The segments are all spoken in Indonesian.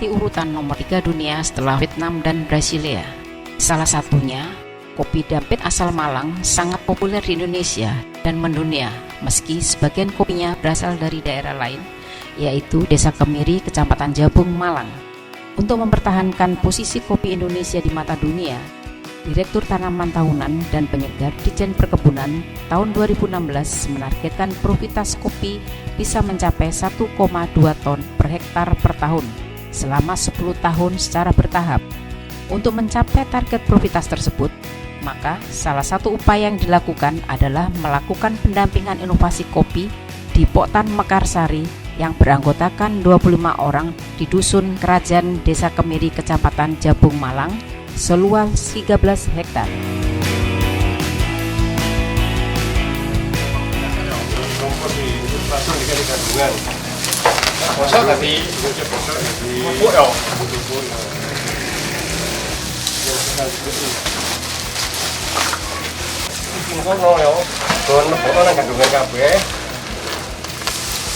menempati urutan nomor 3 dunia setelah Vietnam dan Brasilia. Salah satunya, kopi Dampit asal Malang sangat populer di Indonesia dan mendunia, meski sebagian kopinya berasal dari daerah lain, yaitu Desa Kemiri, Kecamatan Jabung, Malang. Untuk mempertahankan posisi kopi Indonesia di mata dunia, Direktur Tanaman Tahunan dan Penyegar Ditjen Perkebunan tahun 2016 menargetkan produktivitas kopi bisa mencapai 1,2 ton per hektar per tahun selama 10 tahun secara bertahap. Untuk mencapai target produktivitas tersebut, maka salah satu upaya yang dilakukan adalah melakukan pendampingan inovasi kopi di Poktan Mekarsari yang beranggotakan 25 orang di Dusun Kerajaan Desa Kemiri, Kecamatan Jabung, Malang, seluas 13 hektar.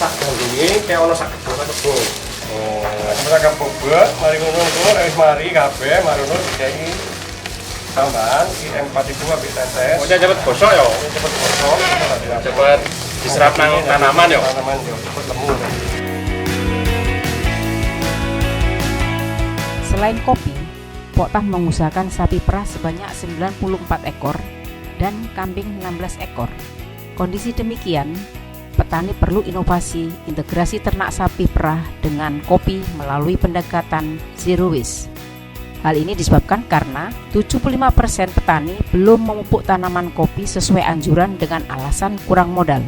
Sak gandunge kaya ana sak kebo. Mereka bobot, mari ngono wis mari kabeh, mari ngono dikai tambahan IM4 itu ambek tetes. Pokoknya cepet gosok ya. Cepet gosok, Cepet diserap nang tanaman ya. Tanaman yo cepet lemu. Selain kopi, Poktan mengusahakan sapi perah sebanyak 94 ekor dan kambing 16 ekor. Kondisi demikian, petani perlu inovasi integrasi ternak sapi perah dengan kopi melalui pendekatan zero waste. Hal ini disebabkan karena 75% petani belum memupuk tanaman kopi sesuai anjuran dengan alasan kurang modal.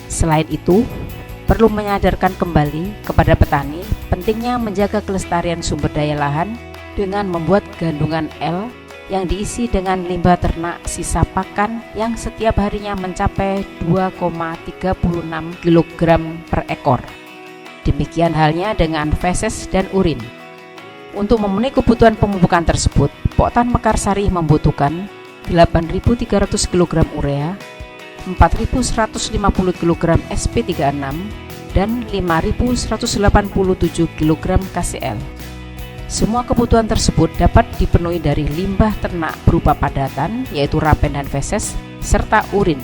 Selain itu, perlu menyadarkan kembali kepada petani pentingnya menjaga kelestarian sumber daya lahan dengan membuat gandungan L yang diisi dengan limbah ternak sisa pakan yang setiap harinya mencapai 2,36 kg per ekor. Demikian halnya dengan feses dan urin. Untuk memenuhi kebutuhan pemupukan tersebut, Poktan Mekarsari membutuhkan 8.300 kg urea, 4.150 kg SP36, dan 5.187 kg KCl. Semua kebutuhan tersebut dapat dipenuhi dari limbah ternak berupa padatan, yaitu rapen dan feses, serta urin.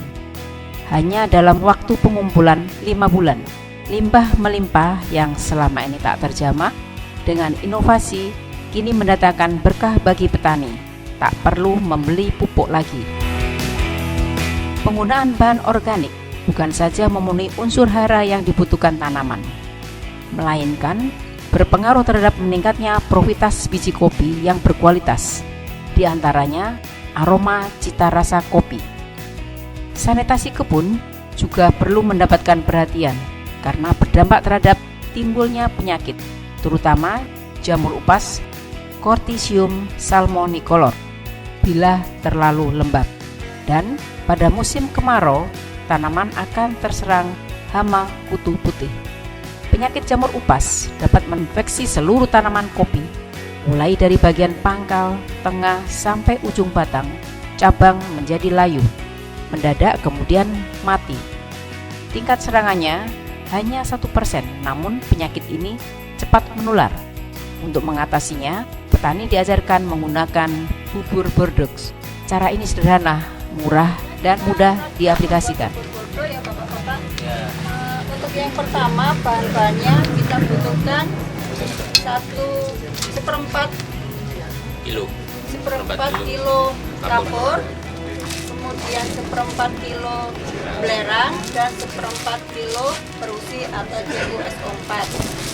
Hanya dalam waktu pengumpulan 5 bulan, limbah melimpah yang selama ini tak terjamah dengan inovasi kini mendatangkan berkah bagi petani, tak perlu membeli pupuk lagi. Penggunaan bahan organik bukan saja memenuhi unsur hara yang dibutuhkan tanaman, melainkan berpengaruh terhadap meningkatnya produktivitas biji kopi yang berkualitas, di antaranya aroma cita rasa kopi. Sanitasi kebun juga perlu mendapatkan perhatian karena berdampak terhadap timbulnya penyakit, terutama jamur upas Corticium salmonicolor bila terlalu lembab. Dan pada musim kemarau, tanaman akan terserang hama kutu putih. Penyakit jamur upas dapat menginfeksi seluruh tanaman kopi, mulai dari bagian pangkal, tengah, sampai ujung batang. Cabang menjadi layu, mendadak kemudian mati. Tingkat serangannya hanya 1%, namun penyakit ini cepat menular. Untuk mengatasinya, petani diajarkan menggunakan bubur bordeaux. Cara ini sederhana, murah, dan mudah diaplikasikan. Untuk yang pertama, bahan-bahannya kita butuhkan seperempat kilo kapur, kemudian seperempat kilo belerang, dan seperempat kilo perusi atau JUSO4.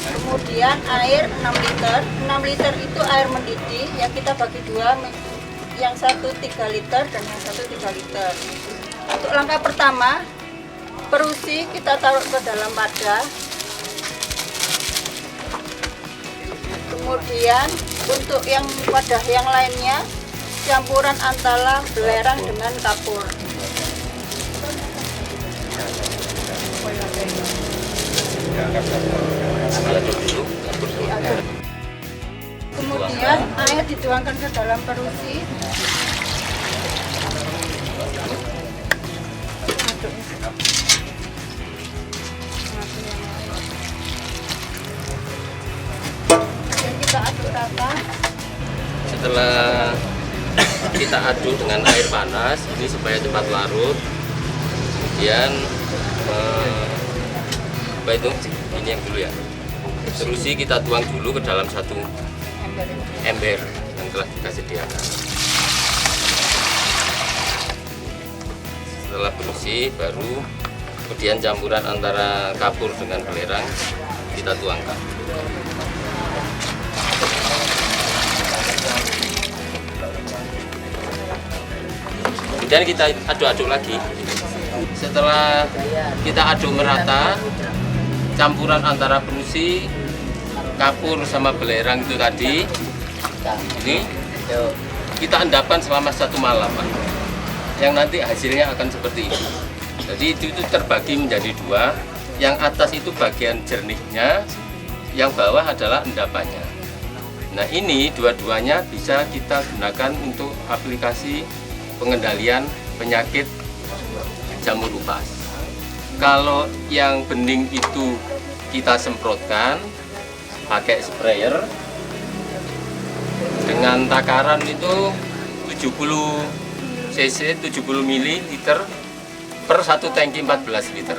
Kemudian air 6 liter. 6 liter itu air mendidih yang kita bagi dua, yang satu 3 liter dan yang satu 3 liter. Untuk langkah pertama, perusi kita taruh ke dalam wadah. Kemudian untuk yang wadah yang lainnya, campuran antara belerang dengan kapur. Kemudian air dituangkan ke dalam perusi. rata. Setelah kita aduk dengan air panas ini supaya cepat larut, kemudian apa itu ini yang dulu ya, terusi kita tuang dulu ke dalam satu ember yang telah kita sediakan. Setelah bersih baru kemudian campuran antara kapur dengan belerang kita tuangkan. Kemudian kita aduk-aduk lagi. Setelah kita aduk merata, campuran antara berusi, kapur sama belerang itu tadi, ini kita endapkan selama 1 malam, Pak. Yang nanti hasilnya akan seperti ini. Jadi itu terbagi menjadi 2. Yang atas itu bagian jernihnya, yang bawah adalah endapannya. Nah ini dua-duanya bisa kita gunakan untuk aplikasi pengendalian penyakit jamur upas. Kalau yang bening itu kita semprotkan pakai sprayer dengan takaran itu 70 cc 70 ml per 1 tangki 14 liter.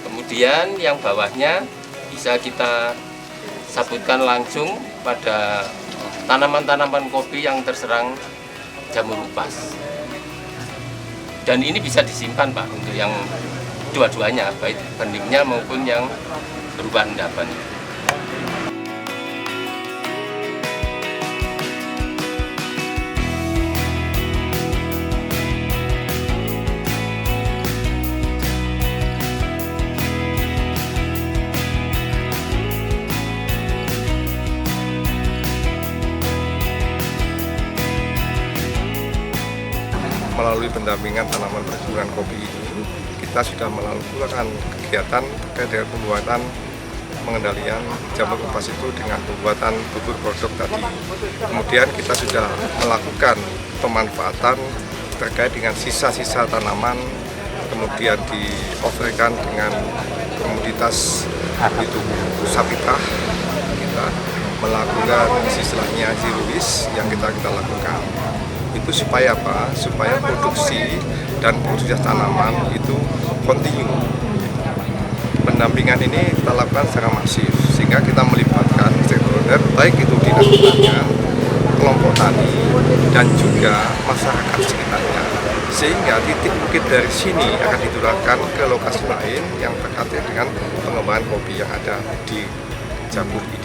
Kemudian yang bawahnya bisa kita sabutkan langsung pada tanaman-tanaman kopi yang terserang jamur upas. Dan ini bisa disimpan, Pak, untuk yang dua-duanya, baik beningnya maupun yang berupa endapan. Melalui pendampingan tanaman perkebunan kopi ini, kita sudah melakukan kegiatan terkait dengan pembuatan pengendalian jamur upas itu dengan pembuatan bubur produk tadi. Kemudian kita sudah melakukan pemanfaatan terkait dengan sisa-sisa tanaman, kemudian dioverkan dengan komoditas itu sapitah. Kita melakukan istilahnya zero waste yang kita lakukan. Itu supaya apa? Supaya produksi dan produksi tanaman itu kontinu. Pendampingan ini kita lakukan secara masif, sehingga kita melibatkan stakeholder, baik itu dinas pertanian, kelompok tani, dan juga masyarakat sekitarnya. Sehingga titik bukit dari sini akan ditularkan ke lokasi lain yang terkait dengan pengembangan kopi yang ada di Jamur ini.